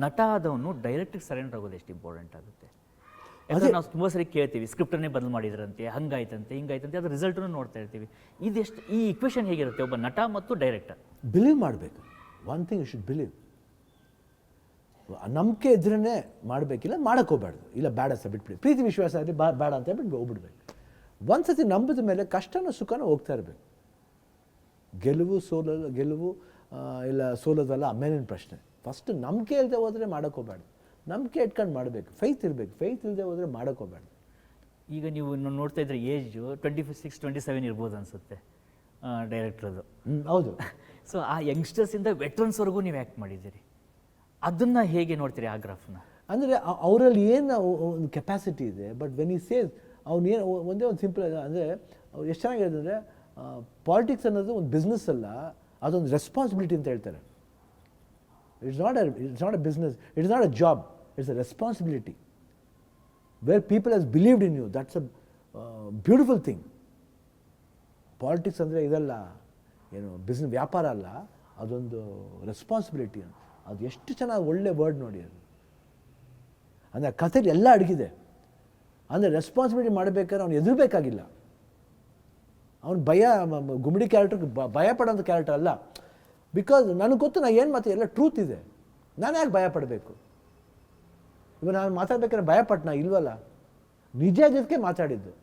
ನಟ ಆದವನು ಡೈರೆಕ್ಟಿಗೆ ಸರೆಂಡರ್ ಆಗೋದು ಎಷ್ಟು ಇಂಪಾರ್ಟೆಂಟ್ ಆಗುತ್ತೆ? ಯಾಕಂದ್ರೆ ನಾವು ತುಂಬ ಸರಿ ಕೇಳ್ತೀವಿ ಸ್ಕ್ರಿಪ್ಟನ್ನೇ ಬದಲು ಮಾಡಿದ್ರಂತೆ, ಹಂಗಾಯ್ತಂತೆ ಹಿಂಗಾಯ್ತಂತೆ, ಅದ್ರ ರಿಸಲ್ಟನ್ನು ನೋಡ್ತಾ ಇರ್ತೀವಿ. ಇದೆಷ್ಟು ಈ ಇಕ್ವೇಷನ್ ಹೇಗಿರುತ್ತೆ ಒಬ್ಬ ನಟ ಮತ್ತು ಡೈರೆಕ್ಟರ್? ಬಿಲೀವ್ ಮಾಡಬೇಕು. One thing you should believe. ನಂಬಿಕೆ ಇದ್ರೇ ಮಾಡಬೇಕಿಲ್ಲ, ಮಾಡೋಕ್ಕೋಗ್ಬಾರ್ದು. ಇಲ್ಲ ಬೇಡ ಸರ್ ಬಿಟ್ಬಿಡಿ, ಪ್ರೀತಿ ವಿಶ್ವಾಸ ಆಗಲಿ ಬೇಡ ಅಂತ ಹೇಳ್ಬಿಟ್ಟು ಹೋಗ್ಬಿಡ್ಬೇಕು. ಒಂದು ಸತಿ ನಂಬಿದ ಮೇಲೆ ಕಷ್ಟನೋ ಸುಖನೋ ಹೋಗ್ತಾ ಇರಬೇಕು. ಗೆಲುವು ಇಲ್ಲ ಸೋಲೋದಲ್ಲ ಮೇಲಿನ ಪ್ರಶ್ನೆ. ಫಸ್ಟ್ ನಂಬಿಕೆ ಇಲ್ಲದೆ ಹೋದರೆ ಮಾಡೋಕ್ಕೋಗ್ಬಾರ್ದು. ನಂಬಿಕೆ ಇಟ್ಕೊಂಡು ಮಾಡಬೇಕು, ಫೈತ್ ಇರಬೇಕು. ಫೈತ್ ಇಲ್ಲದೆ ಹೋದರೆ ಮಾಡೋಕ್ಕೋಗ್ಬಾರ್ದು. ಈಗ ನೀವು ನೋಡ್ತಾ ಇದ್ರೆ ಏಜು 26, 27 ಇರ್ಬೋದು ಅನಿಸುತ್ತೆ ಡೈರೆಕ್ಟ್ರದು. ಹೌದು. ಸೊ ಆ ಯಂಗ್ಸ್ಟರ್ಸಿಂದ ವೆಟ್ರನ್ಸ್ವರೆಗೂ ನೀವು ಆ್ಯಕ್ಟ್ ಮಾಡಿದ್ದೀರಿ. ಅದನ್ನು ಹೇಗೆ ನೋಡ್ತೀರಿ ಆ ಗ್ರಾಫ್ನ? ಅಂದರೆ ಅವರಲ್ಲಿ ಏನು ಒಂದು ಕೆಪಾಸಿಟಿ ಇದೆ. ಬಟ್ ವೆನ್ ಈ ಸೇಸ್ ಅವನೇನು ಒಂದೇ ಒಂದು ಸಿಂಪಲ್ ಅಂದರೆ ಅವ್ರು ಎಷ್ಟು ಚೆನ್ನಾಗಿ ಹೇಳಿದ್ರೆ, ಪಾಲಿಟಿಕ್ಸ್ ಅನ್ನೋದು ಒಂದು ಬಿಸ್ನೆಸ್ ಅಲ್ಲ, ಅದೊಂದು ರೆಸ್ಪಾನ್ಸಿಬಿಲಿಟಿ ಅಂತ ಹೇಳ್ತಾರೆ. It's not a business, it's not a job, it's a responsibility. Where people has believed in you, that's a beautiful thing. Politics ಅಂದರೆ ಇದಲ್ಲ, ಏನು ವ್ಯಾಪಾರ ಅಲ್ಲ, ಅದೊಂದು ರೆಸ್ಪಾನ್ಸಿಬಿಲಿಟಿ. ಅದು ಎಷ್ಟು ಚೆನ್ನಾಗಿ ಒಳ್ಳೆ ವರ್ಡ್ ನೋಡಿ ಅದು. ಅಂದರೆ ಕಥೆಲಿ ಎಲ್ಲ ಅಡಗಿದೆ. ಅಂದರೆ ರೆಸ್ಪಾನ್ಸಿಬಿಲಿಟಿ ಮಾಡಬೇಕಾದ್ರೆ ಅವ್ನು ಎದುರಬೇಕಾಗಿಲ್ಲ. ಅವ್ನು ಗುಮ್ಮಿಡಿ ಕ್ಯಾರೆಕ್ಟರ್ ಭಯ ಪಡೋಂಥ ಕ್ಯಾರೆಕ್ಟರ್ ಅಲ್ಲ. ಬಿಕಾಸ್ ನನಗೆ ಗೊತ್ತು ನಾನು ಏನು ಮಾತು ಎಲ್ಲ ಟ್ರೂತ್ ಇದೆ, ನಾನು ಯಾಕೆ ಭಯ ಪಡಬೇಕು? ಇವಾಗ ನಾನು ಮಾತಾಡ್ಬೇಕಾದ್ರೆ ಭಯಪಟ್ಟನ ಇಲ್ವಲ್ಲ, ನಿಜ ಇದಕ್ಕೆ ಮಾತಾಡಿದ್ದು.